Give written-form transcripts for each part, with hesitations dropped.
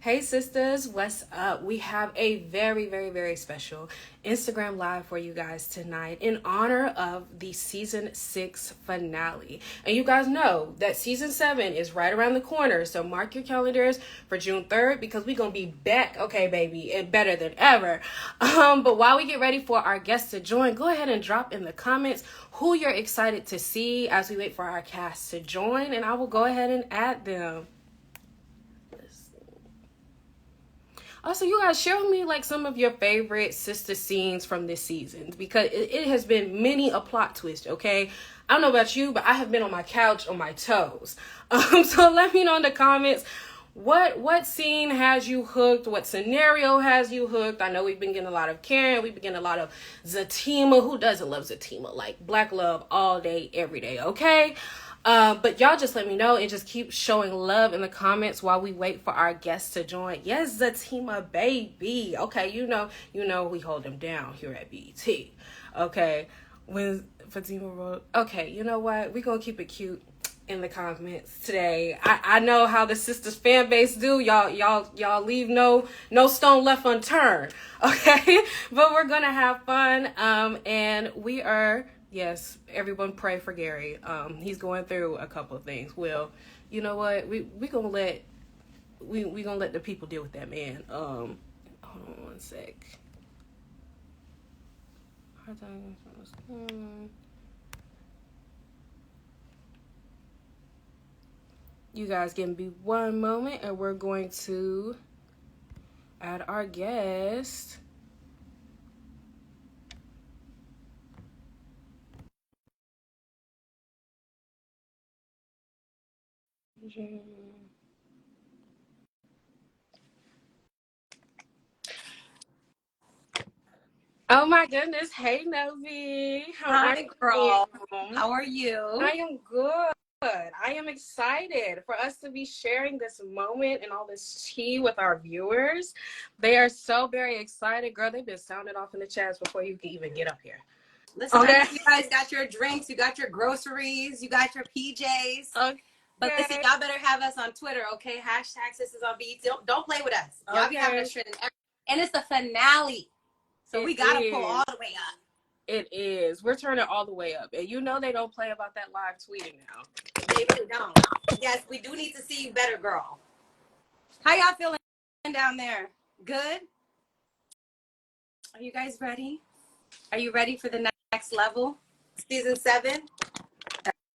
Hey sisters, what's up? We have a very special Instagram live for you guys tonight in honor of the season 6 finale. And you guys know that season 7 is right around the corner, so mark your calendars for June 3rd because we're gonna be back, okay baby, and better than ever. But while we get ready for our guests to join, go ahead and drop in the comments who you're excited to see as we wait for our cast to join, and I will go ahead and add them. Also, you guys share with me like some of your favorite sister scenes from this season because it has been many a plot twist, okay? I don't know about you, but I have been on my couch on my toes. So let me know in the comments what scene has you hooked, what scenario has you hooked. I know we've been getting a lot of Karen, we've been getting a lot of Zatima. Who doesn't love Zatima? Like black love all day, every day, okay? But y'all just let me know and just keep showing love in the comments while we wait for our guests to join. Yes, Zatima baby. Okay, you know we hold them down here at BET. Okay, when Fatima wrote, okay, you know what? We're gonna keep it cute in the comments today. I know how the Sistas fan base do. Y'all leave no stone left unturned. Okay, but we're gonna have fun. And we are. Yes, everyone pray for Gary. He's going through a couple of things. Well, you know what? We gonna let the people deal with that man. Hold on one sec. You guys give me one moment, and we're going to add our guest. Oh my goodness. Hey, Novi. Hi, girl. How are you? I am good. I am excited for us to be sharing this moment and all this tea with our viewers. They are so very excited. Girl, they've been sounding off in the chats before you can even get up here. Listen, okay. I know you guys got your drinks, you got your groceries, you got your PJs. Okay. But listen, y'all better have us on Twitter, okay? Hashtag Sistas on BET. Don't play with us. Y'all be having us trending. And it's the finale. So we got to pull all the way up. It is. We're turning all the way up. And you know they don't play about that live tweeting now. They really don't. Yes, we do need to see you better, girl. How y'all feeling down there? Good? Are you guys ready? Are you ready for the next level? Season 7?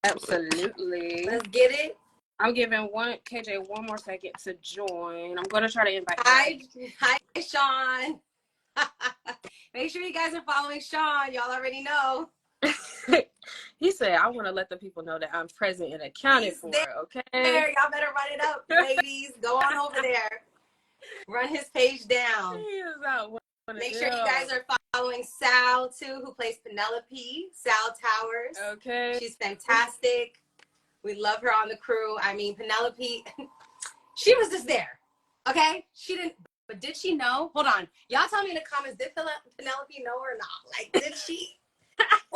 Absolutely. Let's get it. I'm giving KJ one more second to join. I'm going to try to invite Hi, Sean. Make sure you guys are following Sean. Y'all already know. He said, I want to let the people know that I'm present and accounted for, okay? There, y'all better run it up, ladies. Go on over there. Run his page down. He is out. Make sure you guys are following Sal, too, who plays Penelope. Sal Towers. Okay. She's fantastic. We love her on the crew. I mean, Penelope, she was just there, okay? She didn't, but did she know? Hold on. Y'all tell me in the comments, did Penelope know or not? Like, did she?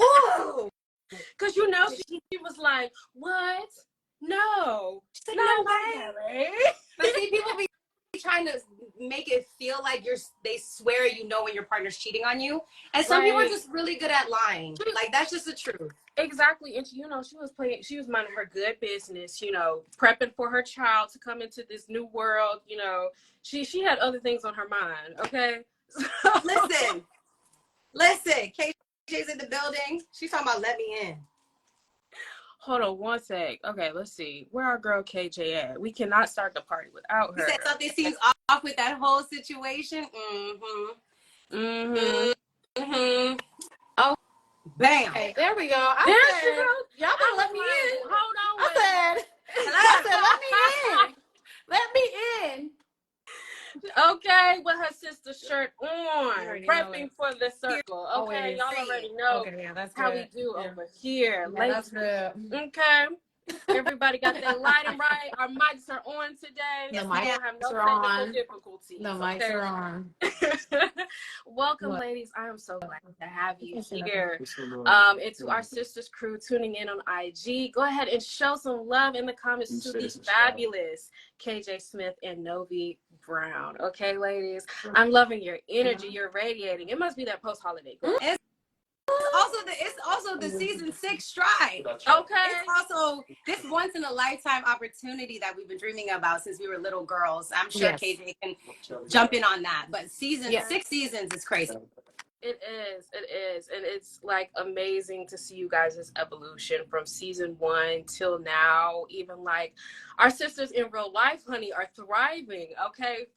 Ooh! Because, you know, she was like, what? No. She said, no way. But see, people be trying to make it feel like they swear you know when your partner's cheating on you. And some people are just really good at lying. Like, that's just the truth. Exactly. And, you know, she was minding her good business, you know, prepping for her child to come into this new world. You know, she had other things on her mind, okay? Listen, KJ's in the building. She's talking about let me in. Hold on one sec. Okay, let's see. Where our girl KJ at? We cannot start the party without her. You said something seems off with that whole situation. Oh, bam. Okay, there we go. Y'all better let me in. Hold on. I said, let me in. Okay, with her sister's shirt on, prepping for the circle. Okay, y'all already know that's how we do over here. Yeah, that's good. Okay. Everybody got their lighting right. Our mics are on today. The We don't have no technical difficulties. The mics are on. Welcome, ladies. I am so glad to have you here. And to our sisters crew tuning in on IG, go ahead and show some love in the comments to these fabulous KJ Smith and Novi Brown. Okay, ladies, I'm loving your energy. You're radiating. It must be that post-holiday glow. It's also the season 6 stride. Okay. It's also this once in a lifetime opportunity that we've been dreaming about since we were little girls. I'm sure KJ can jump in on that. But 6 seasons is crazy. It is. And it's like amazing to see you guys' evolution from season 1 till now. Even like our sisters in real life, honey, are thriving. Okay.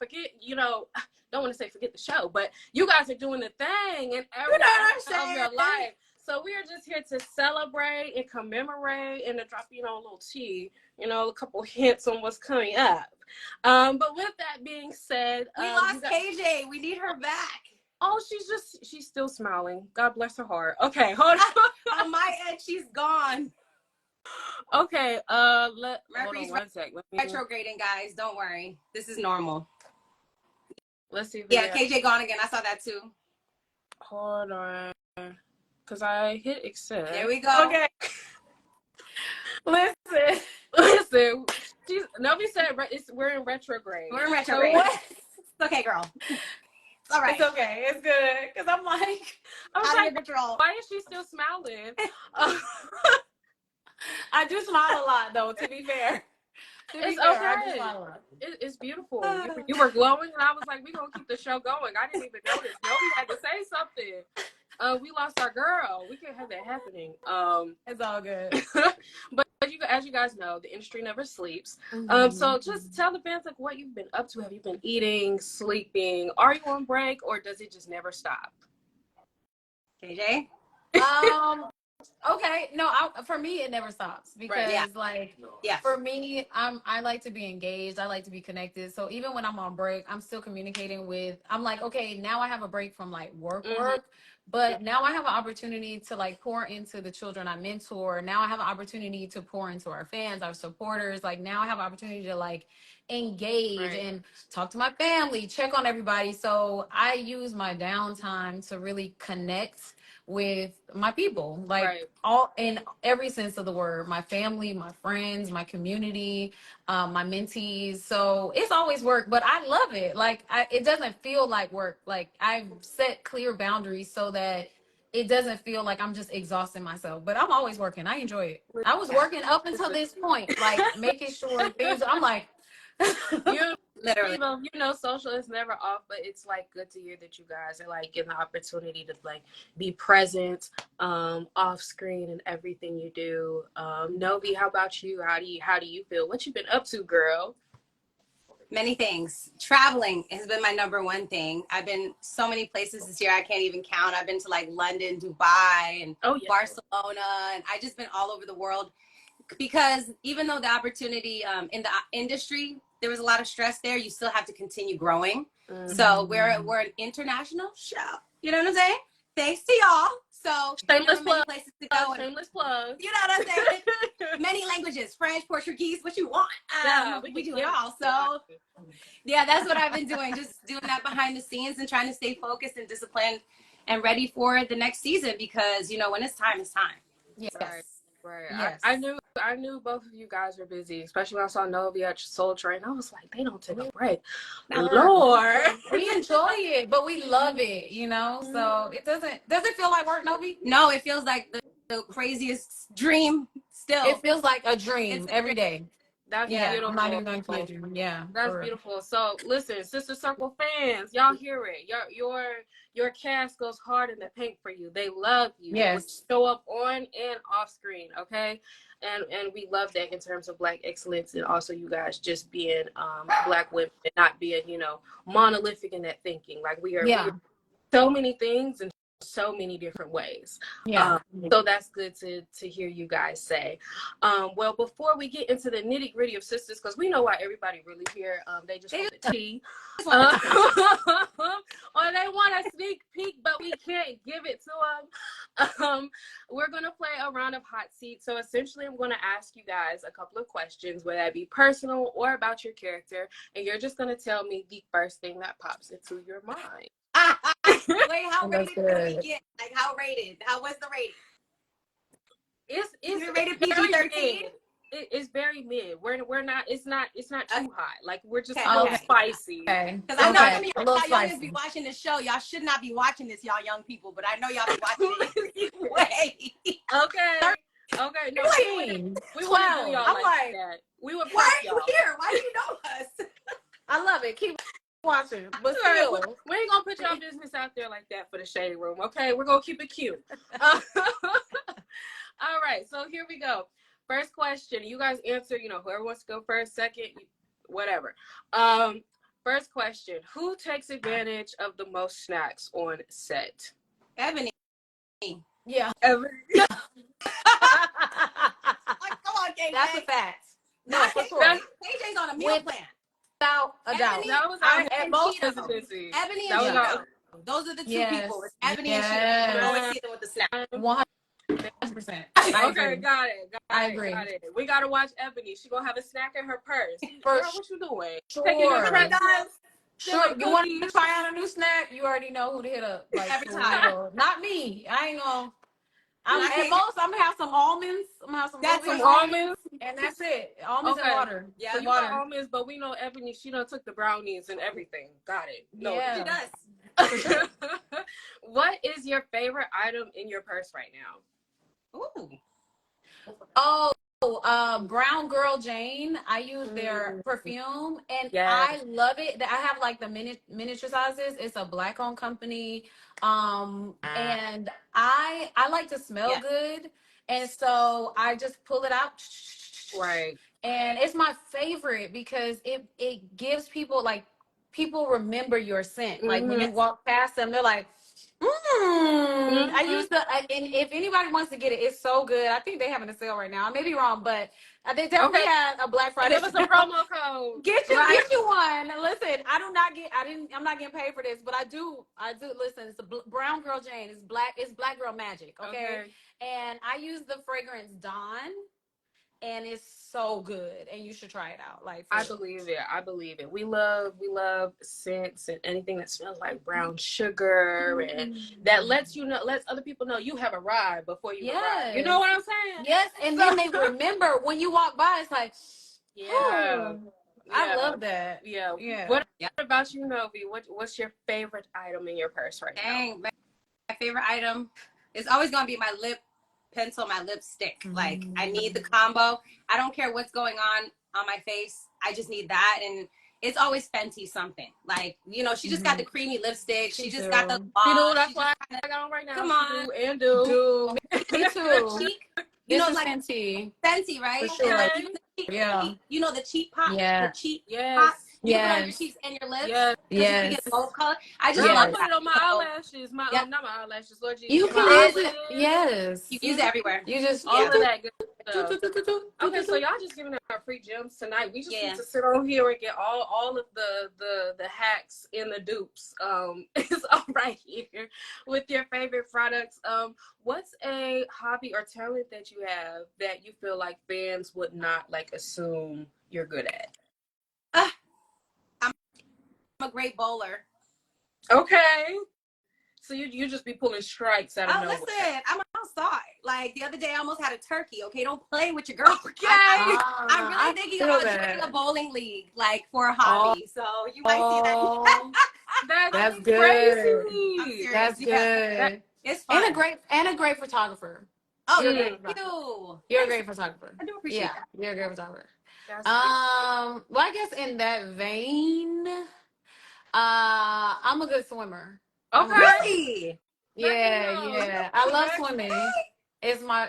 Don't want to say forget the show, but you guys are doing the thing in every aspect of your life. So we are just here to celebrate and commemorate and to drop, a little tea, a couple hints on what's coming up. But with that being said, we lost KJ. We need her back. Oh, she's still smiling. God bless her heart. Okay, hold on. On my end, she's gone. Okay, hold Mercury's on one sec. Retrograding, guys. Don't worry. This is normal. Let's see. KJ gone again. I saw that too. Hold on. Because I hit accept. There we go. Okay. Listen. Nobody said we're in retrograde. We're in retrograde. It's okay, girl. All right. It's okay. It's good. Because I'm like, out of control. Why is she still smiling? I do smile a lot, though, to be fair. It's okay. It's beautiful. You were glowing, and I was like, we're going to keep the show going. I didn't even notice. Nobody had to say something. We lost our girl. We can't have that happening. It's all good. But as you guys know, the industry never sleeps. So just tell the fans like what you've been up to. Have you been eating, sleeping? Are you on break, or does it just never stop? KJ? Okay, no, for me it never stops because for me, I like to be engaged. I like to be connected. So even when I'm on break, I'm still communicating with. I'm like, okay, now I have a break from like work, but now I have an opportunity to like pour into the children I mentor. Now I have an opportunity to pour into our fans, our supporters. Like now I have an opportunity to like engage and talk to my family, check on everybody. So I use my downtime to really connect with my people, like all in every sense of the word, my family, my friends, my community, my mentees. So it's always work, but I love it. Like it doesn't feel like work. Like I've set clear boundaries so that it doesn't feel like I'm just exhausting myself, but I'm always working. I enjoy it. I was working up until this point, like making sure things, I'm like, literally, social is never off, but it's like good to hear that you guys are like getting the opportunity to like be present off screen and everything you do. Novi, how about you? How do you feel? What you been up to, girl? Many things. Traveling has been my number one thing. I've been so many places this year I can't even count. I've been to like London, Dubai, and Barcelona, and I just been all over the world because even though the opportunity in the industry, there was a lot of stress there, you still have to continue growing. So we're an international show. You know what I'm saying? Thanks to y'all. So shameless many places to go. Shameless plug. You know what I'm saying? Many languages, French, Portuguese, what you want. We do it all. So yeah, that's what I've been doing. Just doing that behind the scenes and trying to stay focused and disciplined and ready for the next season because when it's time, it's time. Yes. Right. Yes. I knew both of you guys were busy, especially when I saw Novi at Soul Train. I was like, they don't take a break. Lord. We enjoy it, but we love it, So it doesn't feel like work, Novi? No, it feels like the craziest dream still. It feels like a dream every day. That's beautiful. I'm not even going to kid you. Yeah. That's beautiful. So listen, Sister Circle fans, y'all hear it. Your cast goes hard in the paint for you. They love you. Yes. They show up on and off screen, okay? And we love that in terms of Black excellence and also you guys just being Black women and not being, monolithic in that thinking. Like we are so many things and so many different ways. So that's good to hear you guys say. Well, before we get into the nitty gritty of sisters, because we know why everybody really here, they just want the tea. Or they want a sneak peek, but we can't give it to them. We're gonna play a round of hot seat. So essentially, I'm gonna ask you guys a couple of questions, whether that be personal or about your character, and you're just gonna tell me the first thing that pops into your mind. Wait, how rated do we get? Like, how rated? What's the rating? It's rated PG-13. It's very mid. We're not. It's not too hot. Like, we're just a little spicy. Because I know some of y'all youngins be watching this show. Y'all should not be watching this, y'all young people. But I know y'all be watching it anyway. Okay. No, we wouldn't do y'all like that. We would. Why are you here? Why do you know us? I love it. Keep watching, but still, we ain't gonna put your business out there like that for the shade room. Okay, we're gonna keep it cute. All right, so here we go. First question. You guys answer. Whoever wants to go first, second, whatever. First question. Who takes advantage of the most snacks on set? Ebony. Yeah. Ebony. Like, come on, KJ. That's a fact. No, for sure. KJ's on a meal plan. Without a doubt. That was at most Ebony and Cheeto. Those are the two people. It's Ebony and Cheeto. You always see them with the snack. 100%. Okay, got it. I agree. Got it. We gotta watch Ebony. She gonna have a snack in her purse. Girl, what you doing? Sure. Taking your guys. Sure. You want to try out a new snack? You already know who to hit up. Like, every time. Not me. I ain't gonna. At most, I'm gonna have some almonds. I'm gonna have some almonds, and that's it. Almonds and water. Yeah, you got almonds, but we know Ebony. She done took the brownies and everything. Got it. No, yeah. She does. What is your favorite item in your purse right now? Ooh. Oh, Brown Girl Jane. I use their perfume, and I love it. I have like the miniature sizes. It's a Black-owned company, and I like to smell good, and so I just pull it out. Right. And it's my favorite because it gives people, like, people remember your scent. Like, when you walk past them, they're like, I use and if anybody wants to get it, it's so good. I think they're having a sale right now. I may be wrong, but I think definitely had a Black Friday. Give us a promo code. Get you one. Listen, I'm not getting paid for this, but I do listen. It's a Brown Girl Jane. It's black girl magic. Okay. And I use the fragrance Dawn. And it's so good, and you should try it out. Like, I believe it. We love scents and anything that smells like brown sugar, and that lets other people know you have arrived before you arrive. You know what I'm saying? Yes, and then they remember when you walk by. It's like, I love that. Yeah. What about you, Novi? What's your favorite item in your purse right now? My favorite item is always gonna be my lip pencil, my lipstick. Like, I need the combo. I don't care what's going on my face. I just need that. And it's always Fenty something. Like, she just got the creamy lipstick. She just got the gloss. That's why I got on right now. Come on. Do. Me too. Cheek. Like Fenty. Fenty, right? For sure. And like, the cheek pop. Yeah. The cheek pop. You put on your cheeks and your lips. Yes. You get both color. I just love put it on my eyelashes. Not my eyelashes. Lord Jesus. You can use it. Yes. You can use it everywhere. You just all of that good stuff. Okay, so y'all just giving out free gems tonight. We just need to sit on here and get all of the hacks and the dupes. It's all right here with your favorite products. What's a hobby or talent that you have that you feel like fans would not assume you're good at? I'm a great bowler. Okay. So you just be pulling strikes out of nowhere. Listen, I'm outside. Like, the other day I almost had a turkey. Okay, don't play with your girl. Okay. I'm really thinking about joining a bowling league, like, for a hobby. So you might see that. That's good. Crazy. That's good. It's fun. And a great photographer. Oh, thank you. You're a great photographer. I do appreciate that. You're a great photographer. Well, I guess in that vein, I'm a good swimmer. Okay. Really? Yeah. I love swimming. It's my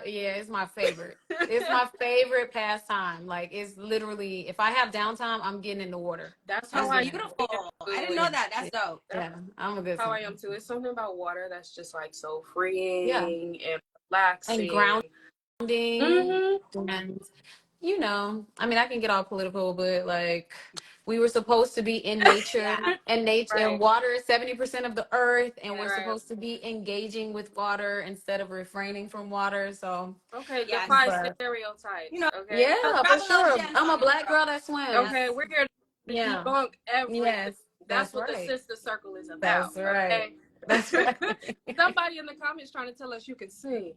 favorite. It's my favorite pastime. Like, it's literally, if I have downtime, I'm getting in the water. That's beautiful. I didn't know that. That's dope. Yeah, I'm a good swimmer. How I am too. It's something about water that's just like so freeing and relaxing. And grounding. And I mean, I can get all political, but like, we were supposed to be in nature, and nature Right. and water is 70% of the earth, and we're Right. supposed to be engaging with water instead of refraining from water. So Okay, Yeah, defy but stereotypes. you know, Okay. yeah, drop for a little sure. gems I'm on a us, black bro. girl that swims. Okay, we're here to Yeah. debunk everything. Yes, That's that's what the right. sister circle is about. That's right. Okay. That's right. Somebody in the comments trying to tell us you can sing.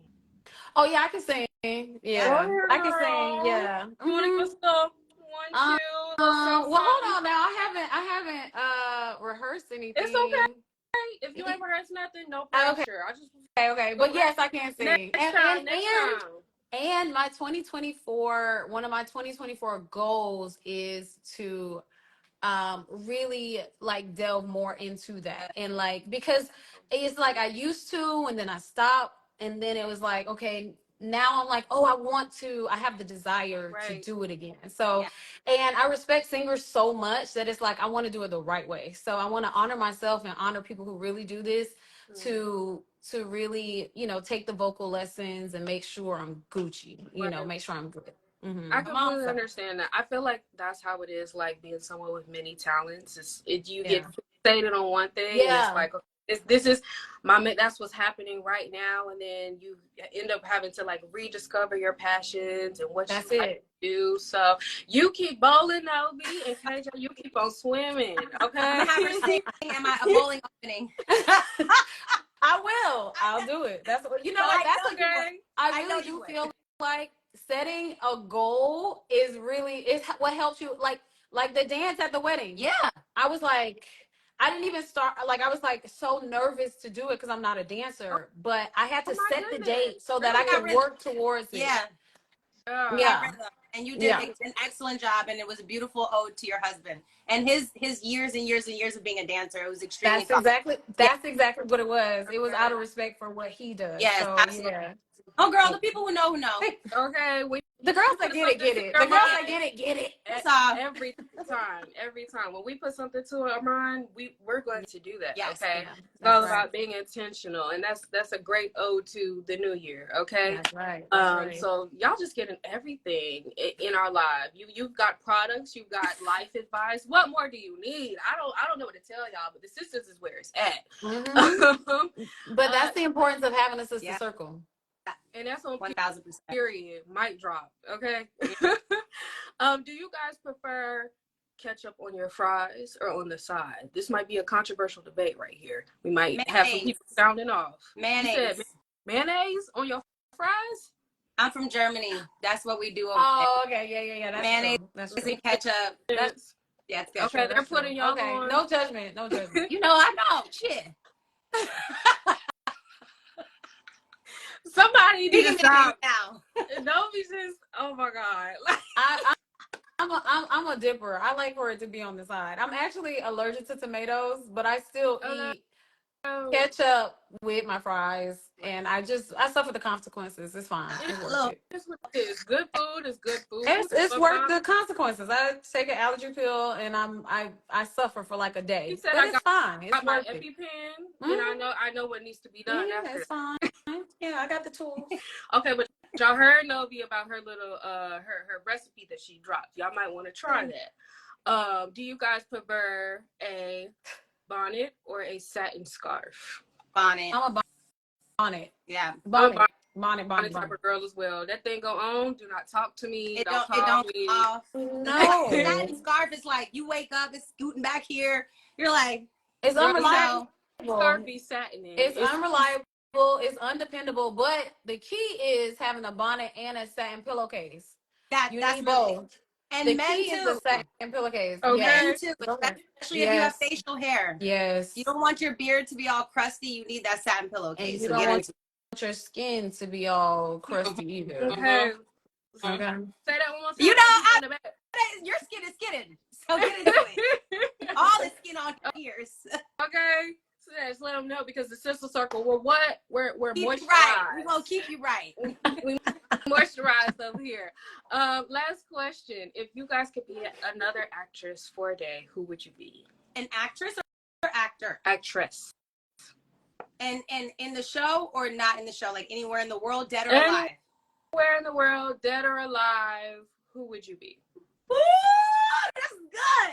Oh yeah, I can sing. Yeah, Go I ahead, can sing. girl. Yeah. You want to give us a little one, two, little something? Well, hold on now. I haven't rehearsed anything. It's okay. If you ain't rehearsed nothing, no pressure. Okay. Okay. But yes, I can sing. Next time. And my 2024, one of my 2024 goals is to really like delve more into that, and like, because it's like I used to and then I stopped, and then it was like, okay, now I'm like, oh, I have the desire to do it again. So and I respect singers so much that it's like I want to do it the right way. So I want to honor myself and honor people who really do this, to really, take the vocal lessons and make sure I'm Gucci, make sure I'm good. Mm-hmm. I completely understand that. I feel like that's how it is, like being someone with many talents. You get fixated on one thing, and it's like, this is that's what's happening right now, and then you end up having to like rediscover your passions and what you like to do. So you keep bowling, Novi, and KJ, you keep on swimming. Okay, I'm gonna have her sing. Am I a bowling opening? I will. I'll do it. That's what that's what I really do feel like setting a goal is what helps you, like the dance at the wedding. Yeah. I was like, I didn't even start, like I was like so nervous to do it because I'm not a dancer, but I had to set the date so that I could work towards it. Yeah. And you did an excellent job, and it was a beautiful ode to your husband and his years and years and years of being a dancer. It was extremely that's exactly what it was. It was out of respect for what he does. Yes, so, absolutely. Yeah. Oh, girl, the people who know know. Okay, the girls that get it, get it. The girls that get it. Every time when we put something to our mind, we're going to do that. Yes, okay, it's all about being intentional, and that's a great ode to the new year. Okay, that's right. So y'all just getting everything in our life. You've got products, you've got life advice. What more do you need? I don't know what to tell y'all, but the Sistas is where it's at. Mm-hmm. But that's the importance of having a sister circle. And that's on 1,000%. Period. Mic drop. Okay. Do you guys prefer ketchup on your fries or on the side? This might be a controversial debate right here. We might have some people sounding off. Mayonnaise. Mayonnaise on your fries? I'm from Germany. That's what we do over Oh, okay. Yeah. That's mayonnaise, true. That's true. ketchup. That's it's good. Okay, they're putting y'all on. No judgment. No judgment. I know. Shit. Somebody need to stop now. Novi's just, oh my God. I'm a dipper. I like for it to be on the side. I'm actually allergic to tomatoes, but I still eat ketchup with my fries, and I suffer the consequences. It's fine. It's worth it. That's what it is. Good food is good food. It's worth the consequences. I take an allergy pill, and I suffer for like a day. But it's fine. It's my worth it. EpiPen, and I know what needs to be done. Yeah, it's fine. Yeah, I got the tools. Okay, but y'all heard Novi about her little her recipe that she dropped. Y'all might want to try that. Do you guys prefer a bonnet or a satin scarf? Bonnet. I'm a bonnet. Yeah. Bonnet type of girl as well. That thing go on. Do not talk to me. It don't off. No. Satin scarf is like you wake up, it's scooting back here. You're like, it's unreliable. Scarf be satin. It's unreliable. It's undependable. But the key is having a bonnet and a satin pillowcase. That's need both. And the men key too. Is the satin pillowcase. Okay. Men too, especially if you have facial hair. Yes. You don't want your beard to be all crusty. You need that satin pillowcase. And you don't want your skin to be all crusty either. Okay. Okay. Say that one more time. Your skin is skidding. So get into it. All the skin on your ears. Okay. So just let them know, because the sister circle, we're moisturized. Right. We're gonna keep you right. We moisturized over here. Last question. If you guys could be another actress for a day, who would you be? An actress or actor? Actress. And in the show or not in the show? Like anywhere in the world, dead or alive? Anywhere in the world, dead or alive, who would you be? Woo! That's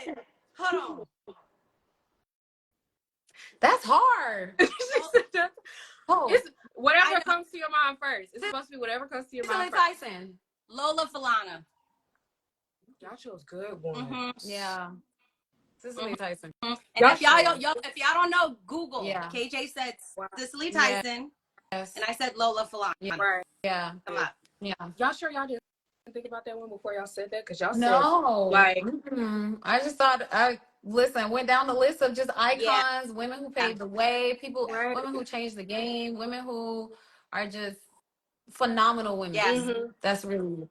good. Hold on. That's hard. It's whatever comes to your mind first. It's supposed to be whatever comes to your mind first. Tyson. Lola Falana. Y'all chose good ones. Mm-hmm. Yeah. Cicely Tyson. And if y'all don't know, Google. Yeah. KJ said Cicely Tyson. Yes. And I said Lola Falana. Yeah. Right. Yeah. Come up. Yeah. Y'all sure y'all didn't think about that one before y'all said that? Because y'all said like I just thought went down the list of just icons, women who paved the way, women who changed the game, women who are just phenomenal women. Yes. Mm-hmm. That's really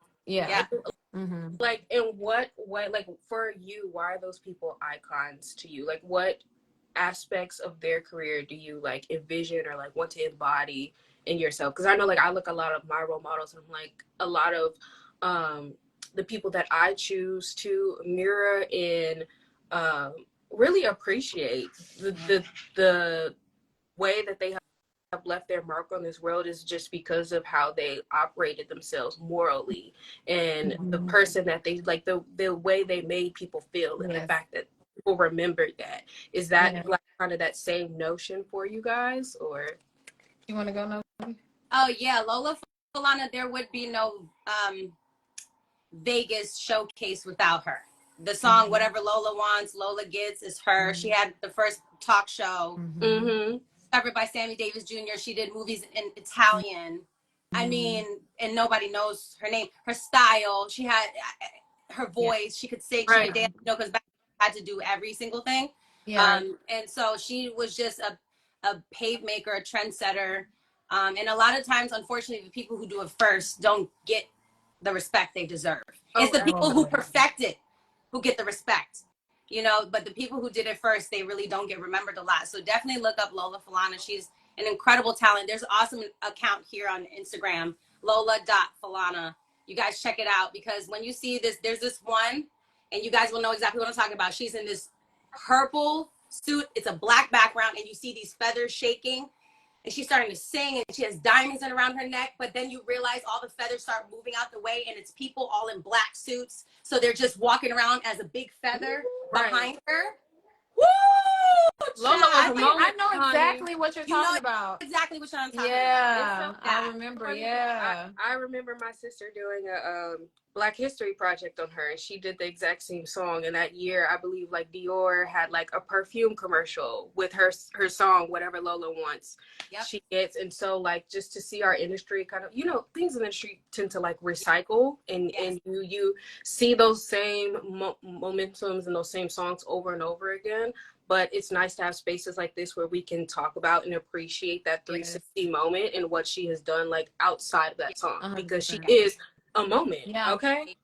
Mm-hmm. Like, in what like for you, why are those people icons to you? Like, what aspects of their career do you like envision or like want to embody in yourself? Because I know, like, I look a lot of my role models and I'm like, a lot of the people that I choose to mirror and really appreciate the way that they have left their mark on this world is just because of how they operated themselves morally and the person that they like, the way they made people feel, and the fact that people remembered that. Is that like kind of that same notion for you guys, or you want to go, Novi? Oh yeah, Lola Falana, there would be no Vegas showcase without her. The song Whatever Lola Wants, Lola Gets is her. She had the first talk show. Covered by Sammy Davis Jr. She did movies in Italian. I mean, and nobody knows her name. Her style, she had her voice. She could sing, she could dance. Because back then, had to do every single thing. And so she was just a pave maker, a trendsetter. And a lot of times, unfortunately, the people who do it first don't get the respect they deserve. It's the people who perfect it who get the respect. But the people who did it first, they really don't get remembered a lot. So definitely look up Lola Falana. She's an incredible talent. There's an awesome account here on Instagram, lola.falana. You guys check it out, because when you see this, there's this one, and you guys will know exactly what I'm talking about. She's in this purple suit. It's a black background, and you see these feathers shaking. And she's starting to sing, and she has diamonds in around her neck. But then you realize all the feathers start moving out the way, and it's people all in black suits. So they're just walking around as a big feather behind her. Woo! Lola was I know exactly what you're talking about. Exactly what I'm talking about. Yeah, I remember. I remember my sister doing a Black History project on her, and she did the exact same song. And that year, I believe, like, Dior had like a perfume commercial with her song Whatever Lola Wants. She gets. And so, like, just to see our industry kind of, things in the industry tend to like recycle, and you see those same momentums and those same songs over and over again. But it's nice to have spaces like this where we can talk about and appreciate that 360 moment and what she has done, like, outside of that song, because she is a moment. Okay.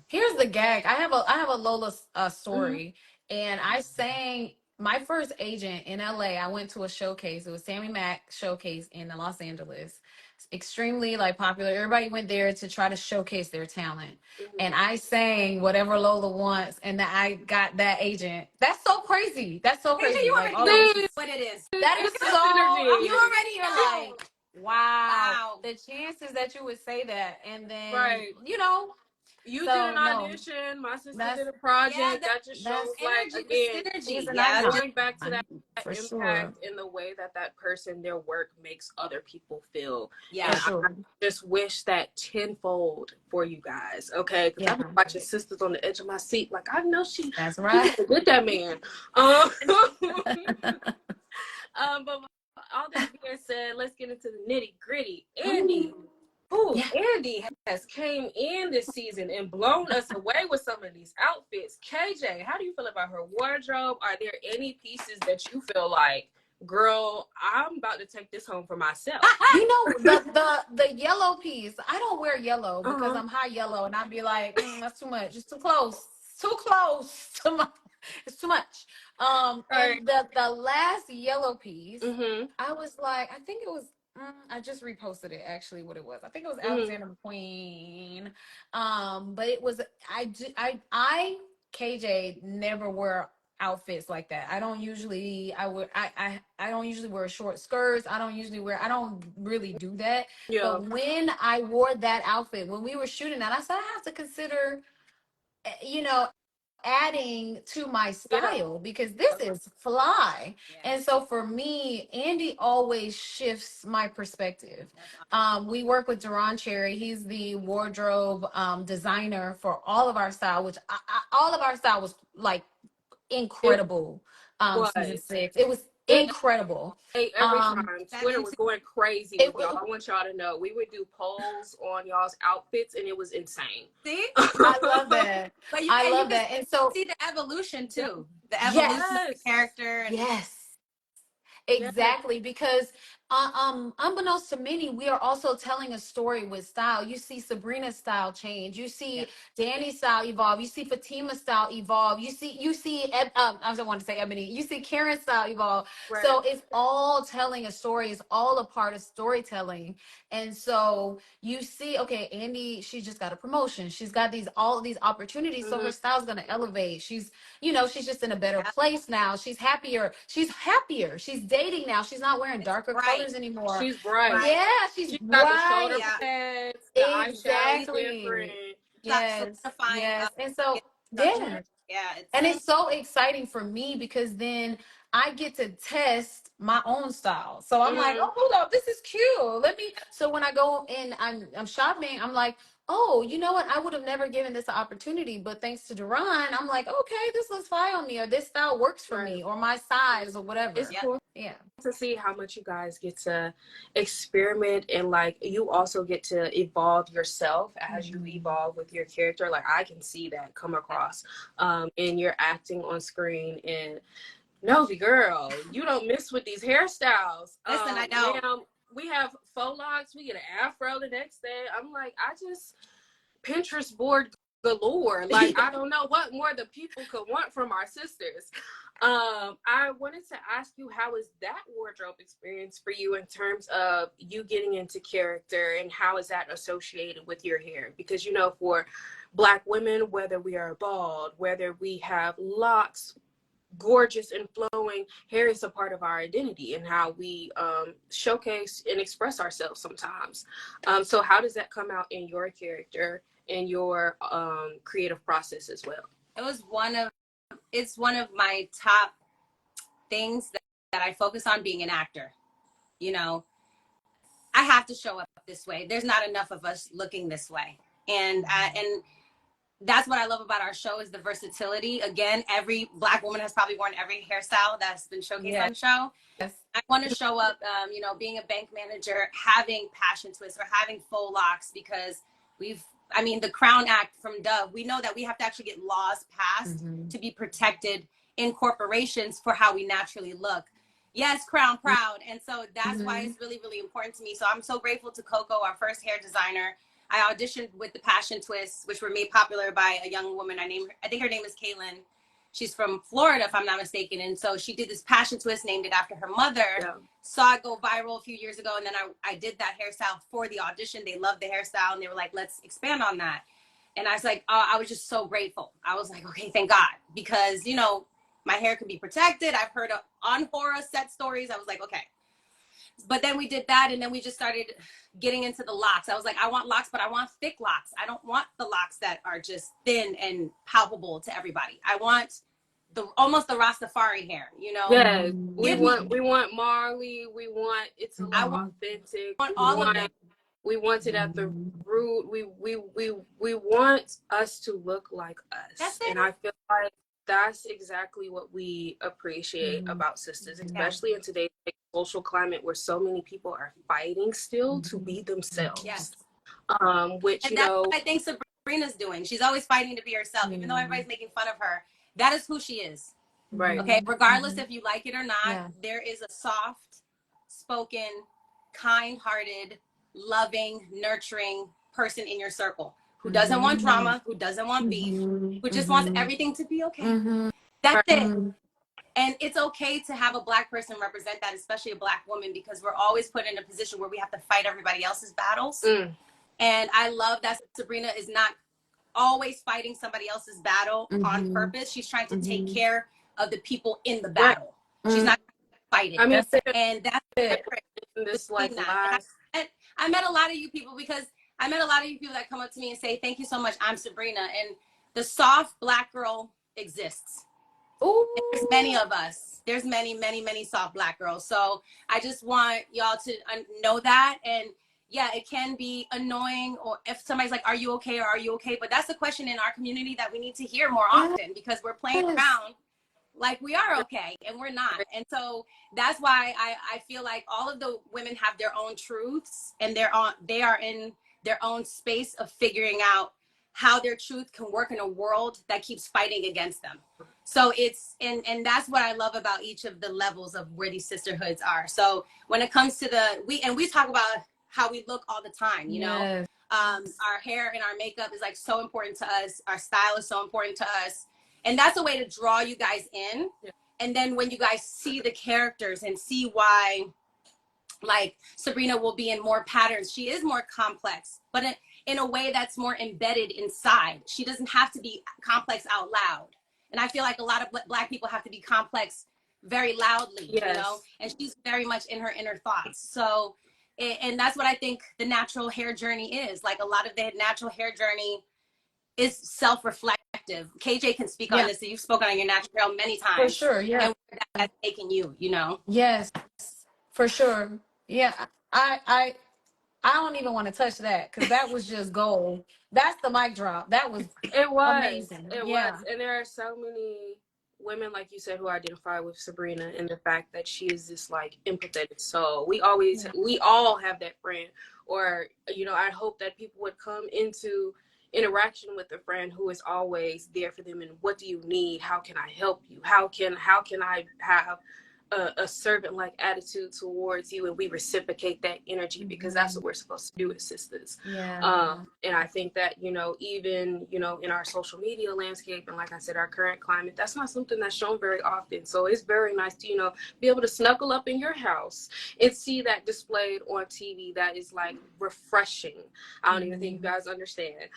Here's the gag. I have a Lola story, and I sang my first agent in LA. I went to a showcase. It was Sammy Mac showcase in Los Angeles. It's extremely like popular. Everybody went there to try to showcase their talent. And I sang Whatever Lola Wants, and I got that agent. That's so crazy. That's so crazy. You already know what it is. That is so. You already are like, wow. The chances that you would say that, and then you did an audition. My sister did a project. That just shows, like, again, going back to that impact in the way that person, their work makes other people feel. Yeah, I just wish that tenfold for you guys. Okay, because I've been watching Sistas on the edge of my seat. Like, I know that's right. With that man. But all this being said, let's get into the nitty gritty. Andy. Andy has came in this season and blown us away with some of these outfits. KJ, how do you feel about her wardrobe? Are there any pieces that you feel like, girl, I'm about to take this home for myself? The yellow piece. I don't wear yellow because I'm high yellow, and I'd be like, that's too much. It's too close. Too close to my. It's too much. And the last yellow piece, I was like, I think it was. I just reposted it. Actually, what it was, I think it was Alexander McQueen. But it was I KJ never wear outfits like that. I don't usually wear short skirts. I don't really do that. But when I wore that outfit, when we were shooting that, I said I have to consider you know, adding to my style because this is fly. And so for me, Andy always shifts my perspective. We work with Duran Cherry. He's the wardrobe designer for all of our style, which all of our style was like incredible. Season 6, it was incredible. Every time Twitter was going crazy with y'all. I want y'all to know we would do polls on y'all's outfits, and it was insane. See, I love that. But I love that, and so see the evolution too. The evolution of the character. And yes. Exactly, because unbeknownst to many, we are also telling a story with style. You see Sabrina's style change. You see Danny's style evolve. You see Fatima's style evolve. You see. I don't want to say Ebony. You see Karen's style evolve. Right. So it's all telling a story. It's all a part of storytelling. And so you see, okay, Andy, she just got a promotion. She's got all of these opportunities. So her style's going to elevate. She's just in a better place now. She's happier. She's dating now. She's not wearing darker colors anymore. She's bright. Yeah, she's got bright. the shoulder pads, the exactly. different. Yes. And so, and it's so exciting for me because then I get to test my own style. So I'm like, oh, hold up, this is cute. So when I go in, I'm shopping, I'm like, oh, you know what? I would have never given this an opportunity, but thanks to Duran, I'm like, okay, this looks fine on me, or this style works for me, or my size, or whatever. It's cool. Yeah. To see how much you guys get to experiment, and like you also get to evolve yourself as you evolve with your character. Like I can see that come across in your acting on screen. And Novi, girl, you don't miss with these hairstyles. Listen, I know. Ma'am, we have faux locks. We get an afro the next day. I'm like, I just Pinterest board galore. Like, I don't know what more the people could want from our sisters. I wanted to ask you, how is that wardrobe experience for you in terms of you getting into character, and how is that associated with your hair? Because, for Black women, whether we are bald, whether we have locks, gorgeous and flowing, hair is a part of our identity and how we showcase and express ourselves sometimes. So how does that come out in your character and your creative process as well? It's one of my top things that I focus on being an actor. I have to show up this way. There's not enough of us looking this way. And that's what I love about our show, is the versatility. Again, every Black woman has probably worn every hairstyle that's been showcased on the show. Yes. I want to show up, being a bank manager, having passion twists or having faux locks, because the Crown Act from Dove, we know that we have to actually get laws passed to be protected in corporations for how we naturally look. Yes, Crown proud. And so that's why it's really, really important to me. So I'm so grateful to Coco, our first hair designer. I auditioned with the passion twists, which were made popular by a young woman. I think her name is Kaylin. She's from Florida, if I'm not mistaken. And so she did this passion twist, named it after her mother. Yeah. Saw it go viral a few years ago. And then I did that hairstyle for the audition. They loved the hairstyle and they were like, let's expand on that. And I was like, I was just so grateful. I was like, okay, thank God. Because, my hair can be protected. I've heard on horror set stories. I was like, okay. But then we did that, and then we just started getting into the locks. I was like, I want locks, but I want thick locks. I don't want the locks that are just thin and palpable to everybody. I want almost the Rastafari hair, Yes, we want Marley. We want it's authentic. Want all of it. We want it at the root. We want us to look like us. That's it. And I feel like that's exactly what we appreciate about Sistas, especially in today's social climate where so many people are fighting still to be themselves. Yes. Which, and that's what I think Sabrina's doing. She's always fighting to be herself, even though everybody's making fun of her. That is who she is. Right. Okay. Regardless if you like it or not, there is a soft spoken, kind-hearted, loving, nurturing person in your circle who doesn't want drama, who doesn't want beef, who just wants everything to be okay. That's it. And it's okay to have a Black person represent that, especially a Black woman, because we're always put in a position where we have to fight everybody else's battles. And I love that Sabrina is not always fighting somebody else's battle on purpose. She's trying to take care of the people in the battle. She's not fighting. And that's it. I met a lot of you people, because I met a lot of you people that come up to me and say, thank you so much, I'm Sabrina. And the soft Black girl exists. Ooh. There's many of us. There's many, many, many soft Black girls. So I just want y'all to know that. And yeah, it can be annoying, or if somebody's like, are you okay, or are you okay? But that's a question in our community that we need to hear more often, because we're playing around like we are okay and we're not. And so that's why I feel like all of the women have their own truths, and they are in their own space of figuring out how their truth can work in a world that keeps fighting against them. So it's, and that's what I love about each of the levels of where these sisterhoods are. So when it comes to we talk about how we look all the time, you know, our hair and our makeup is like so important to us. Our style is so important to us. And that's a way to draw you guys in. Yeah. And then when you guys see the characters and see why, like, Sabrina will be in more patterns. She is more complex, but in a way that's more embedded inside. She doesn't have to be complex out loud. And I feel like a lot of Black people have to be complex very loudly, you know, and she's very much in her inner thoughts. So, and that's what I think the natural hair journey is. Like, a lot of the natural hair journey is self-reflective. KJ can speak on this. So you've spoken on your natural hair many times. For sure, yeah. And where that's taking you, you know? Yes, for sure. Yeah, I don't even want to touch that, because that was just gold. That's the mic drop. That was amazing. It was. And there are so many women, like you said, who identify with Sabrina, and the fact that she is this like empathetic soul. We all have that friend, or, you know, I hope that people would come into interaction with a friend who is always there for them. And what do you need? How can I help you? How can I have a servant-like attitude towards you, and we reciprocate that energy, because that's what we're supposed to do as sisters. And I think that, you know, even, you know, in our social media landscape, and like I said, our current climate, that's not something that's shown very often. So it's very nice to, you know, be able to snuggle up in your house and see that displayed on TV. That is like refreshing. I don't even think you guys understand.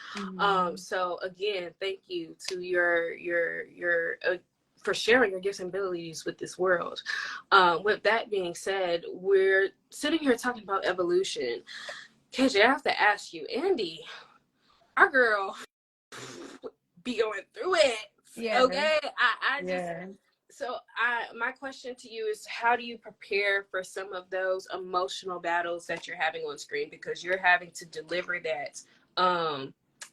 So again, thank you to your for sharing your gifts and abilities with this world. With that being said, we're sitting here talking about evolution. KJ, I have to ask you, Andy, our girl, be going through it. Yeah. Okay. My question to you is, how do you prepare for some of those emotional battles that you're having on screen? Because you're having to deliver that.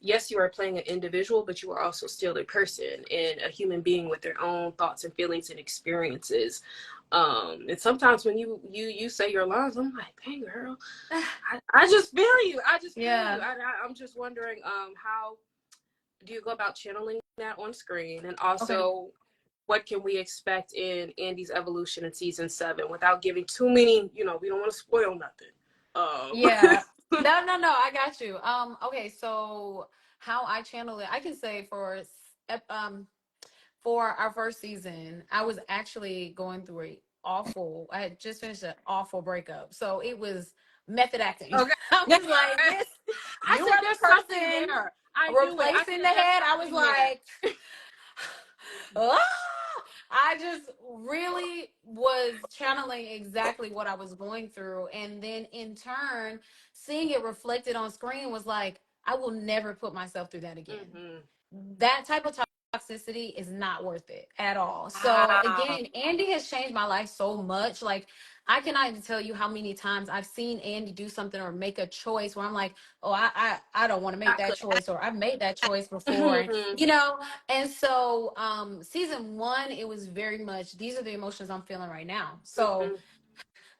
Yes, you are playing an individual, but you are also still a person and a human being with their own thoughts and feelings and experiences. And sometimes when you say your lines, I'm like, dang, girl, I just feel you. I'm just wondering, how do you go about channeling that on screen? And also, what can we expect in Andy's evolution in season 7 without giving too many, you know, we don't want to spoil nothing. No, I got you. Okay, so how I channel it, I can say for our first season, I was actually going through I had just finished an awful breakup. So it was method acting. Okay. I was like, this, I said, there's something there. Replacing the head. I was like, I just really was channeling exactly what I was going through. And then in turn, seeing it reflected on screen was like, I will never put myself through that again. That type of toxicity is not worth it at all. So again, Andy has changed my life so much. Like, I cannot even tell you how many times I've seen Andy do something or make a choice where I'm like, oh, I don't want to make that choice, or I've made that choice before, you know? And so season 1, it was very much, these are the emotions I'm feeling right now. So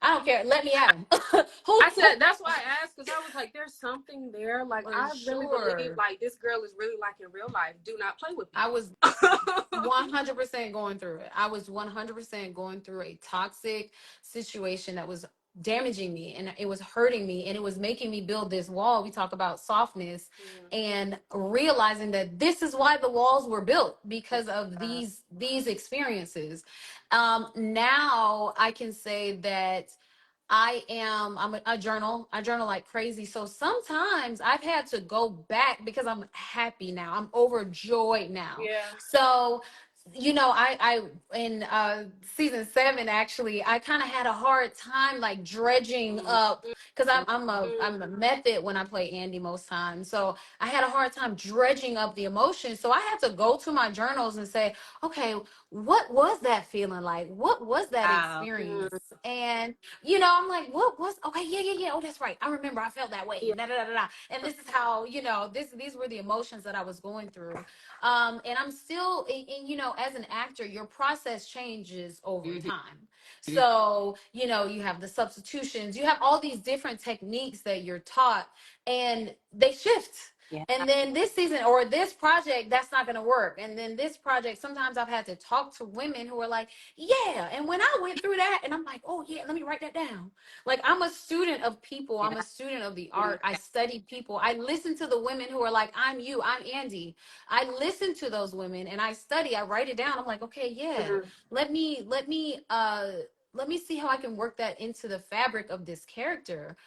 I don't care. Let me at him. I said, that's why I asked, because I was like, there's something there. Like, I really believe, like, this girl is really like in real life. Do not play with me. I was 100% going through it. I was 100% going through a toxic situation that was damaging me, and it was hurting me, and it was making me build this wall. We talk about softness, and realizing that this is why the walls were built, because of these experiences. Now I can say that I'm a journal. I journal like crazy. So sometimes I've had to go back because I'm happy now. I'm overjoyed now. Yeah. So you know, I in season 7 actually, I kind of had a hard time like dredging up because I'm a method when I play Andy most times. So I had a hard time dredging up the emotion. So I had to go to my journals and say, okay, what was that feeling like? What was that experience? And you know, I'm like, what was okay, yeah. Oh, that's right. I remember I felt that way. Da, da, da, da, da. And this is how, you know, these were the emotions that I was going through. And I'm still, and, you know, as an actor, your process changes over time. So, you know, you have the substitutions, you have all these different techniques that you're taught, and they shift. Yeah. And then this season or this project, that's not going to work. And then this project, sometimes I've had to talk to women who are like, yeah. And when I went through that, and I'm like, oh, yeah, let me write that down. Like, I'm a student of people, I'm a student of the art. I study people. I listen to the women who are like, I'm you, I'm Andy. I listen to those women and I study, I write it down. I'm like, okay, yeah, let me see how I can work that into the fabric of this character.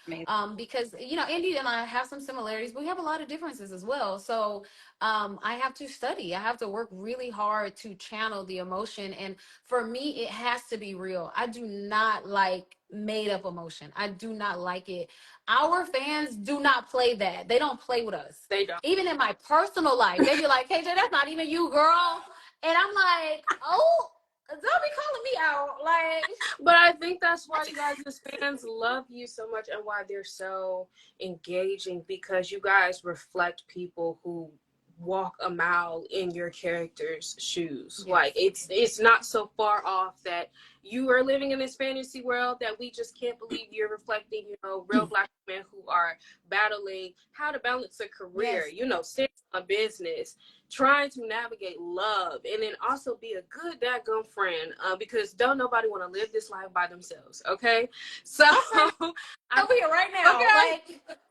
Because, you know, Andy and I have some similarities, but we have a lot of differences as well. So I have to study. I have to work really hard to channel the emotion. And for me, it has to be real. I do not like made up emotion. I do not like it. Our fans do not play that. They don't play with us. They don't. Even in my personal life, they be like, KJ, that's not even you, girl. And I'm like, oh, don't be calling me out. Like, but I think that's why you guys as fans love you so much and why they're so engaging, because you guys reflect people who walk a mile in your character's shoes. Yes. Like it's not so far off that you are living in this fantasy world that we just can't believe you're reflecting, you know, real Black men who are battling how to balance a career, yes, you know, stay on business, trying to navigate love, and then also be a good dadgum friend, because don't nobody want to live this life by themselves. Okay, so I'll be here right now. Okay. Like,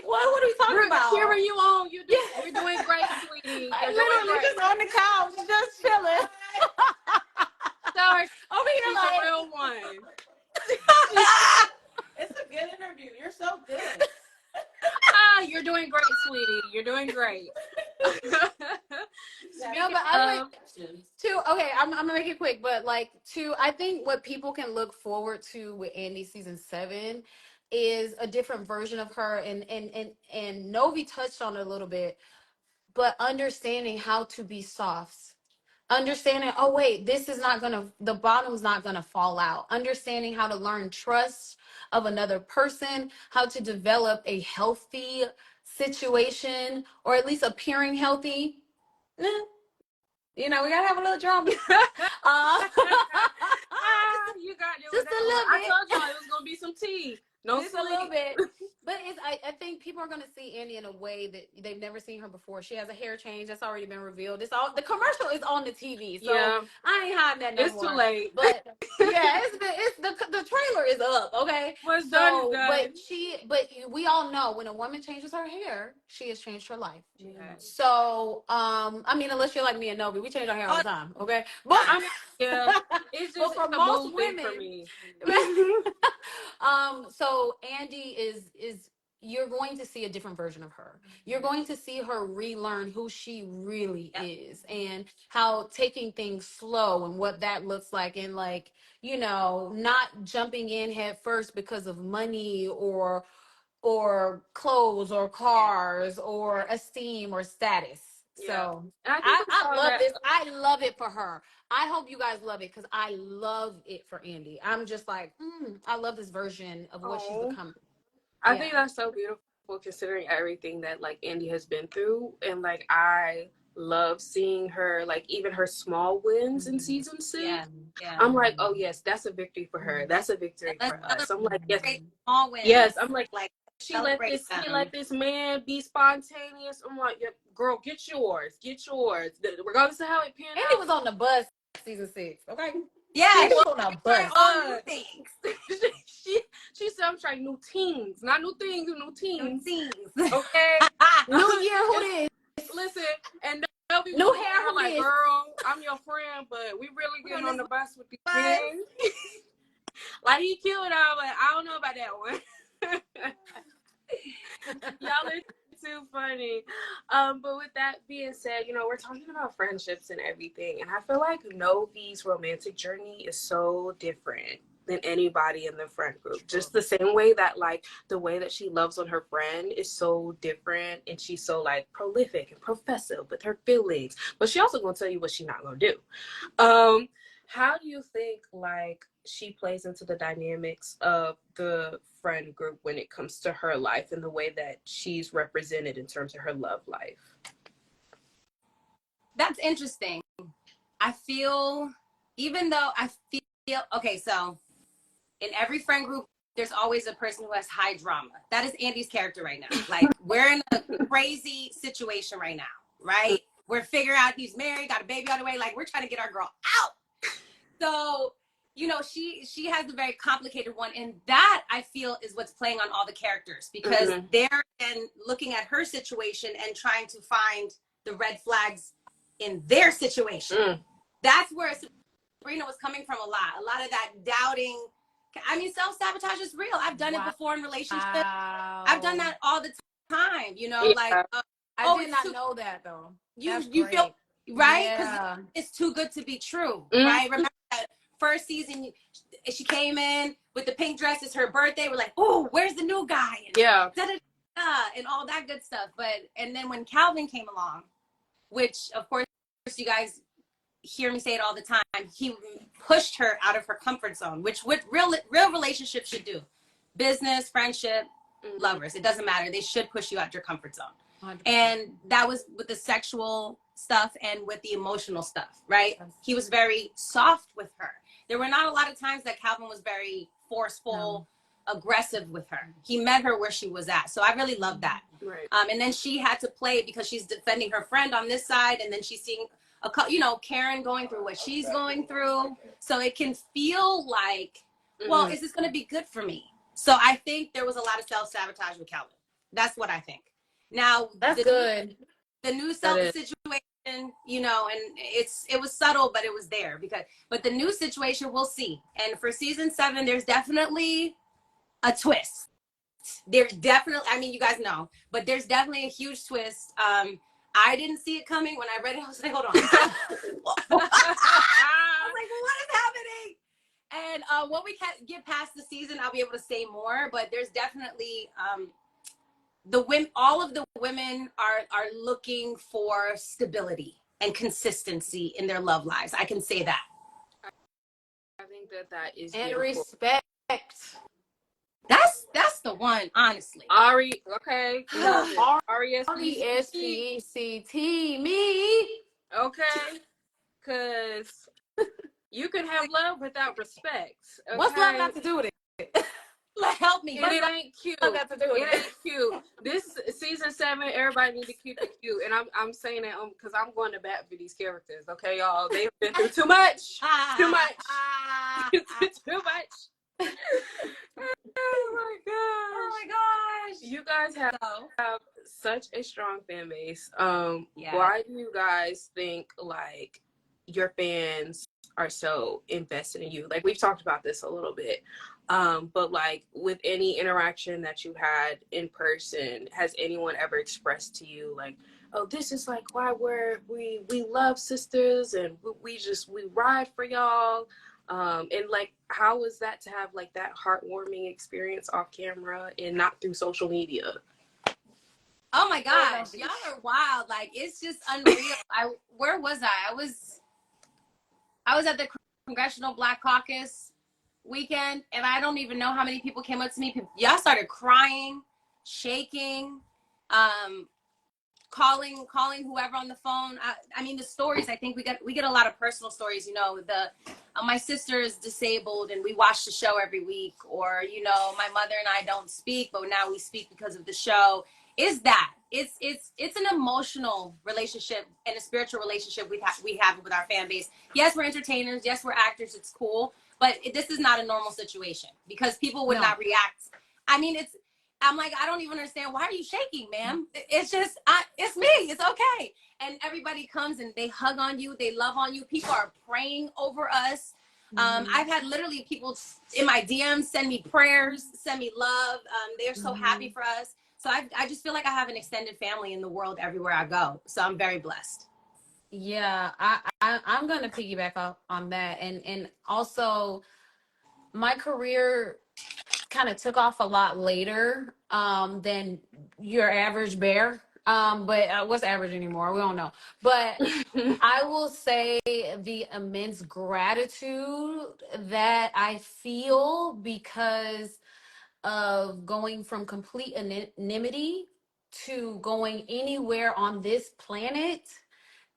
what are we talking about? Cheering you on. You're doing great, sweetie. You're literally just on the couch, just chilling. Sorry, over here, she's like, a real one. It's a good interview. You're so good. You're doing great, sweetie. You're doing great. No, but I like to. Okay, I'm gonna make it quick, but like I think what people can look forward to with Andy season 7 is a different version of her, and Novi touched on it a little bit, but understanding how to be soft. Understanding, oh wait, the bottom's not gonna fall out. Understanding how to learn trust of another person, how to develop a healthy situation, or at least appearing healthy. You know, we gotta have a little drama. You got it. Just a little bit. I told y'all it was gonna be some tea. No, just a little bit. But I think people are going to see Andy in a way that they've never seen her before. She has a hair change that's already been revealed. It's all, the commercial is on the TV, so yeah. I ain't hiding that no it's more. It's too late. But yeah, the trailer is up. Okay, what's done is done. But we all know when a woman changes her hair, she has changed her life. Yeah. So I mean, unless you're like me and Novi, we change our hair all the time. Okay, but I mean, yeah, it's just for most women, for me. So Andy is you're going to see a different version of her. You're going to see her relearn who she really is, and how taking things slow and what that looks like, and like, you know, not jumping in head first because of money or clothes or cars or esteem or status. So I love this. I love it for her. I hope you guys love it because I love it for Andy. I'm just like, I love this version of what she's becoming. I think that's so beautiful considering everything that like Andy has been through, and like I love seeing her, like even her small wins in season 6. Yeah. I'm like, oh yes, that's a victory for her. That's a victory for us. I'm like, yes, small wins. Yes, I'm like she let this man be spontaneous. I'm like, yeah, girl, get yours. Regardless of how it panned out. Andy was on the bus season 6. Okay. Yeah, she was on a bus. All new things. she said, I'm trying new teams, not new things, new teams. Okay. New year, who this? Listen, and they'll be new hair, who like, this? girl, I'm your friend, but we really getting on the bus with these men. Like he killed her, but I don't know about that one. Y'all are too funny. But with that being said, you know, we're talking about friendships and everything, and I feel like Novi's romantic journey is so different than anybody in the friend group. Just the same way that, like, the way that she loves on her friend is so different, and she's so, like, prolific and professive with her feelings, but she also gonna tell you what she's not gonna do. How do you think, like, she plays into the dynamics of the friend group when it comes to her life and the way that she's represented in terms of her love life? That's interesting. I feel, even though I feel, okay, so in every friend group, there's always a person who has high drama. That is Andy's character right now. Like, we're in a crazy situation right now, right? We're figuring out he's married, got a baby on the way. Like, we're trying to get our girl out. So, you know, she has a very complicated one. And that, I feel, is what's playing on all the characters, because they're then looking at her situation and trying to find the red flags in their situation. That's where Sabrina was coming from a lot of that doubting. I mean, self-sabotage is real. I've done it before in relationships. I've done that all the time, you know, like, I did not know that though. You feel, right? Because it's too good to be true, right? Remember that first season, she came in with the pink dress. It's her birthday. We're like, oh, where's the new guy? And and all that good stuff. And then when Calvin came along, which of course you guys hear me say it all the time, he pushed her out of her comfort zone, which what real relationships should do. Business, friendship, lovers, it doesn't matter. They should push you out your comfort zone. 100%. And that was with the sexual stuff and with the emotional stuff, right? He was very soft with her. There were not a lot of times that Calvin was very forceful, aggressive with her. He met her where she was at. So I really love that. Right. And then she had to play because she's defending her friend on this side, and then she's seeing Karen going through what she's going through. So it can feel like, well, is this going to be good for me? So I think there was a lot of self-sabotage with Calvin. That's what I think. Now, that's good. The new situation, you know, and it was subtle, but it was there but the new situation, we'll see. And for season 7, there's definitely a twist. There's definitely, I mean, you guys know, but there's definitely a huge twist. I didn't see it coming. When I read it, I was like, hold on. I was like, what is happening? And when we get past the season, I'll be able to say more, but there's definitely, all of the women are looking for stability and consistency in their love lives. I can say that. I think that is and beautiful. Respect. That's the one, honestly. Ari, okay. R-E-S-P-E-C-T, me. Okay. Because you can have love without respect. Okay? What's love got to do with it? Help me. It ain't cute. It ain't cute. This season 7, everybody need to keep it cute. And I'm saying that because I'm going to bat for these characters. Okay, y'all. They've been through too much. Too much. Too much. Oh my gosh. You guys have such a strong fan base. Why do you guys think, like, your fans are so invested in you? Like, we've talked about this a little bit. But, like, with any interaction that you had in person, has anyone ever expressed to you, like, oh, this is, like, why we love Sisters, and we ride for y'all? And, like, how was that to have, like, that heartwarming experience off camera and not through social media? Oh my gosh, y'all are wild. Like, it's just unreal. Where was I? I was at the Congressional Black Caucus weekend, and I don't even know how many people came up to me. Y'all started crying, shaking, calling whoever on the phone. I mean, the stories, I think we get a lot of personal stories. You know, my sister is disabled and we watch the show every week, or, you know, my mother and I don't speak, but now we speak because of the show. It's an emotional relationship and a spiritual relationship we have with our fan base. Yes, we're entertainers. Yes, we're actors. It's cool, but this is not a normal situation because people would not react. I mean, I'm like, I don't even understand. Why are you shaking, ma'am? It's just, it's me. It's okay. And everybody comes and they hug on you. They love on you. People are praying over us. I've had literally people in my DMs send me prayers, send me love. They're so happy for us. So I just feel like I have an extended family in the world everywhere I go. So I'm very blessed. Yeah, I'm gonna piggyback off on that, and also my career kind of took off a lot later than your average bear. But what's average anymore? We don't know. But I will say the immense gratitude that I feel because of going from complete anonymity to going anywhere on this planet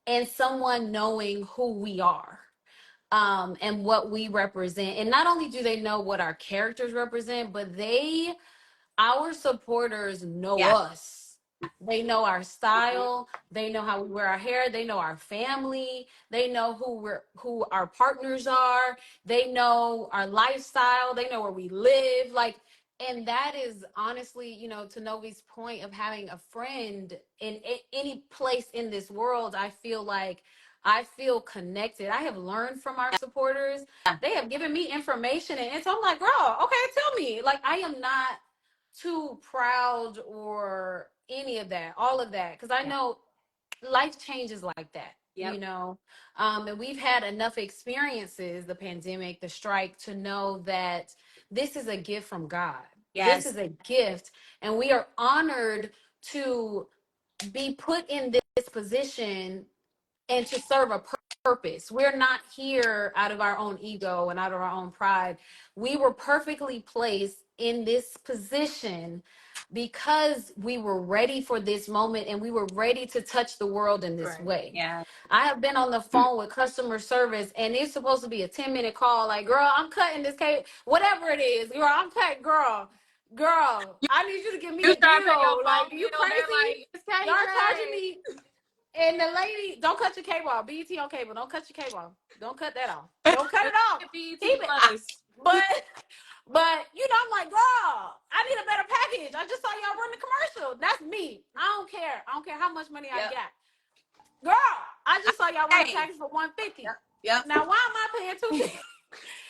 and someone knowing who we are and what we represent. And not only do they know what our characters represent, but our supporters know us. They know our style. They know how we wear our hair. They know our family. They know who our partners are. They know our lifestyle. They know where we live. Like, and that is honestly, to Novi's point of having a friend in any place in this world, I feel connected. I have learned from our supporters. They have given me information, and so I'm like, girl, okay, tell me. Like, I am not too proud or any of that, all of that, because I know life changes like that. And we've had enough experiences, the pandemic, the strike, to know that this is a gift from God. This is a gift, and we are honored to be put in this position and to serve a purpose. We're not here out of our own ego and out of our own pride. We were perfectly placed in this position because we were ready for this moment and we were ready to touch the world in this way. Yeah. I have been on the phone with customer service, and it's supposed to be a 10-minute call. Like, girl, I'm cutting this cable, whatever it is. Girl, I'm cutting, girl, I need you to give me a deal. Like, you crazy? Y'all charging me. And the lady, don't cut your cable off. BET on cable. Don't cut your cable off. Don't cut that off. Don't cut it off. Keep it. But I'm like, girl, I need a better package. I just saw y'all run the commercial. That's me. I don't care. I don't care how much money I got. Girl, I just saw y'all run the package for $150. Yep. Now, why am I paying $250?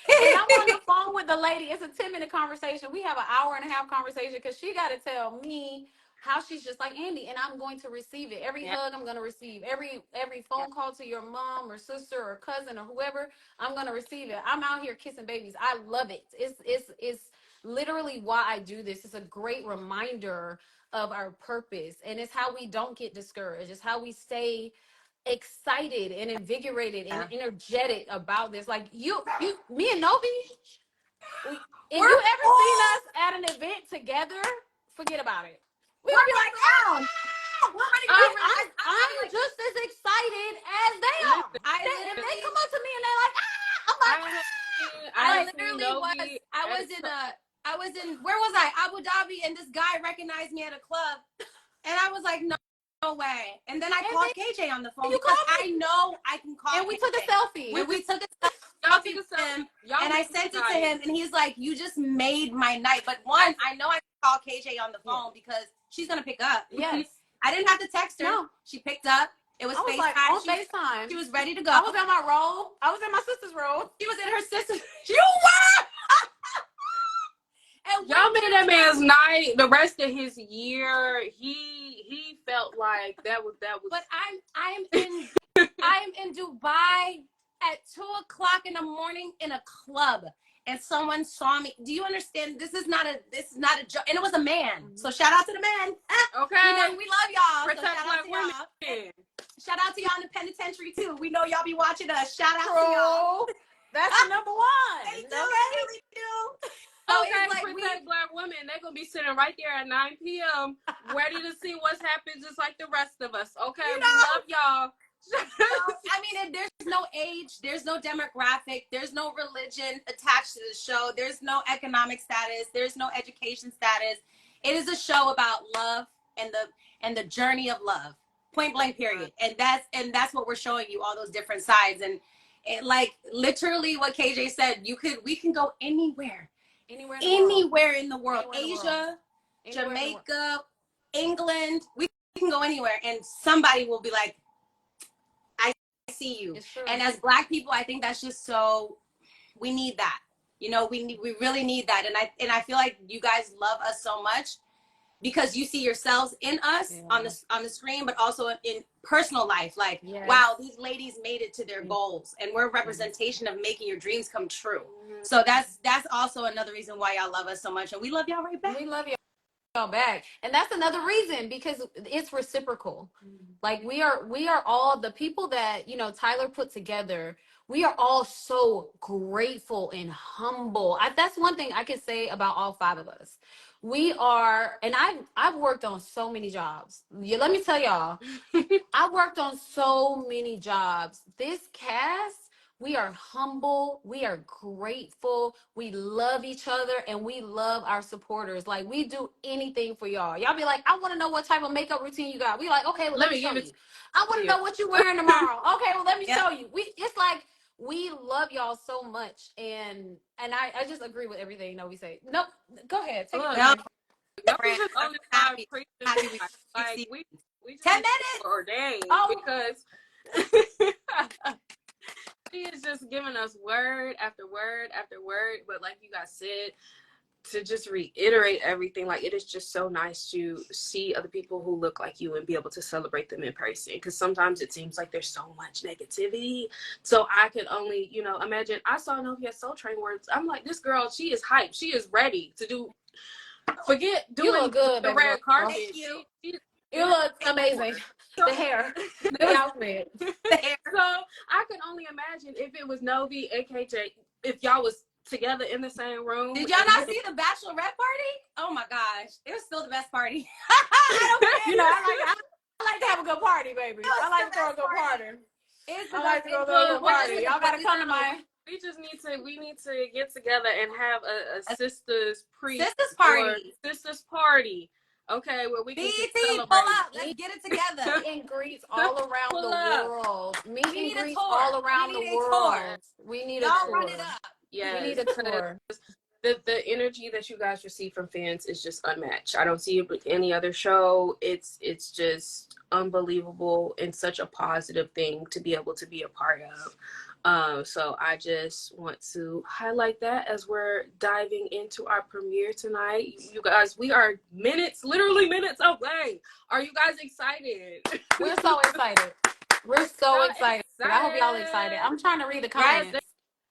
And I'm on the phone with the lady. It's a 10-minute conversation. We have an hour and a half conversation because she got to tell me how she's just like Andy, and I'm going to receive it. Every hug I'm going to receive. Every phone call to your mom or sister or cousin or whoever, I'm going to receive it. I'm out here kissing babies. I love it. It's literally why I do this. It's a great reminder of our purpose, and it's how we don't get discouraged. It's how we stay excited and invigorated and energetic about this. Like me and Novi, if you ever seen us at an event together, forget about it. We're gonna be like, oh, I'm just as excited as they are. If they come up to me and they're like, I'm like, I was in where was I? Abu Dhabi, and this guy recognized me at a club, and I was like, no way. And then I called KJ on the phone because I know I can call. And we took a selfie. We took a selfie with him, and I sent it to him, and he's like, "You just made my night." But one, I know I can call KJ on the phone because she's gonna pick up. Yes. I didn't have to text her. No. She picked up. It was FaceTime. Like, on FaceTime. She was ready to go. I was in my role. I was in my sister's role. She was in her sister's. You were. And y'all made that man's night. The rest of his year, he felt like that was. But I'm in Dubai at 2:00 in the morning in a club, and someone saw me. Do you understand? This is not a joke, and it was a man. Mm-hmm. So shout out to the men. Okay, we love y'all. Protect so black women. Shout out to y'all in the penitentiary too. We know y'all be watching us. Shout out to y'all. That's number one. They do. They really do. Okay, like protect black women. They're gonna be sitting right there at 9 p.m. ready to see what's happened, just like the rest of us. Okay, we love y'all. I mean, there's no age, there's no demographic, there's no religion attached to the show, there's no economic status, there's no education status. It is a show about love and the journey of love. Point blank, period. And that's what we're showing you, all those different sides. And like literally what KJ said, we can go anywhere in the world. Asia, Jamaica, England, we can go anywhere and somebody will be like, I see you. And as Black people, I think that's just so, we need that. We really need that. And I feel like you guys love us so much because you see yourselves in us on the screen, but also in personal life. Like, wow, these ladies made it to their goals, and we're a representation of making your dreams come true. So that's also another reason why y'all love us so much, and we love y'all right back. We love y'all back, and that's another reason, because it's reciprocal. Like, we are all the people that, you know, Tyler put together. We are all so grateful and humble. That's one thing I can say about all 5 of us. We are, and I've worked on so many jobs. Let me tell y'all, I've worked on so many jobs. This cast, we are humble, we are grateful, we love each other, and we love our supporters. Like, we do anything for y'all. Y'all be like, I want to know what type of makeup routine you got. We like, okay, well, let me show you. I want to know what you're wearing tomorrow. Okay, well, let me show you. It's like, we love y'all so much, and I just agree with everything Novi say. Nope, go ahead. Take it. Novi has only 5 preaching. Like, we just 10 minutes ordained because she is just giving us word after word after word. But like you guys said, to just reiterate everything, like, it is just so nice to see other people who look like you and be able to celebrate them in person, because sometimes it seems like there's so much negativity. So I could only, you know, imagine. I saw Novi at Soul Train words. I'm like, this girl, she is hyped, she is ready to do, forget doing you look good, the red carpet. You look amazing. The hair, the outfit. So I could only imagine if it was Novi and KJ, if y'all was together in the same room. Did y'all not see the bachelorette party? Oh my gosh, it was still the best party. You know, I like to have a good party, baby. I like to throw a good party. I like to go to a good party. Y'all gotta come to my. We need to get together and have a sisters party. Okay, where we can pull up. Let's get it together. Meet and greets all around the world. Meet and greets all around the world. We need a tour. Run it up. Yes, we need a tour. The energy that you guys receive from fans is just unmatched. I don't see it with any other show. It's just unbelievable and such a positive thing to be able to be a part of. So I just want to highlight that as we're diving into our premiere tonight. You guys, we are literally minutes away. Are you guys excited? We're so excited. We're so excited. I hope y'all excited. I'm trying to read the comments.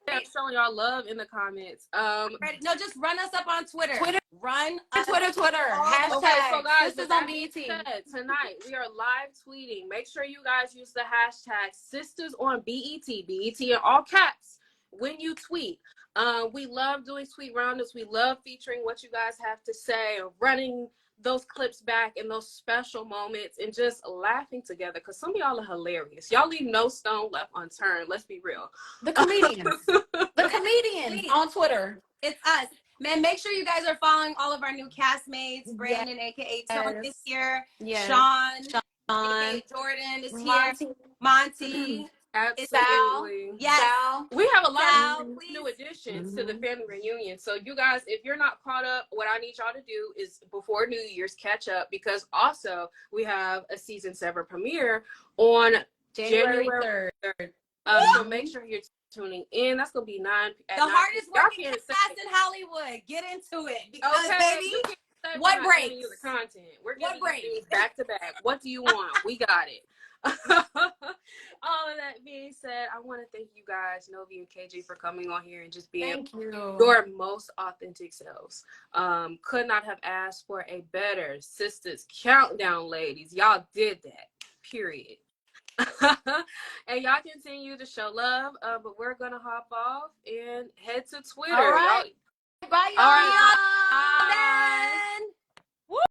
I'm showing y'all love in the comments. No, just run us up on Twitter. Run Twitter. Hashtag okay, so guys, Sistas on BET. Tonight we are live tweeting. Make sure you guys use the hashtag Sistas on BET. BET in all caps when you tweet. We love doing tweet roundups. We love featuring what you guys have to say, or running those clips back in those special moments and just laughing together, because some of y'all are hilarious. Y'all leave no stone left unturned. Let's be real. The comedians. The comedians on Twitter. It's us. Man, make sure you guys are following all of our new castmates. Brandon, aka Tone, is here. Sean, aka Jordan, is here. Monty. Absolutely. Yes. We have a lot of new additions to the family reunion. So you guys, if you're not caught up, what I need y'all to do is before New Year's catch up, because also we have a season 7 premiere on January 3rd. So make sure you're tuning in. That's gonna be 9 at the 9. Hardest working cast in Hollywood. Get into it. Because baby, what breaks? You the content. We're getting things back to back. What do you want? We got it. All of that being said, I want to thank you guys, Novi and KJ, for coming on here and just being your most authentic selves. Could not have asked for a better Sistas countdown, ladies. Y'all did that. Period. And y'all continue to show love. But we're gonna hop off and head to Twitter. All right. Bye, y'all. All right. Bye.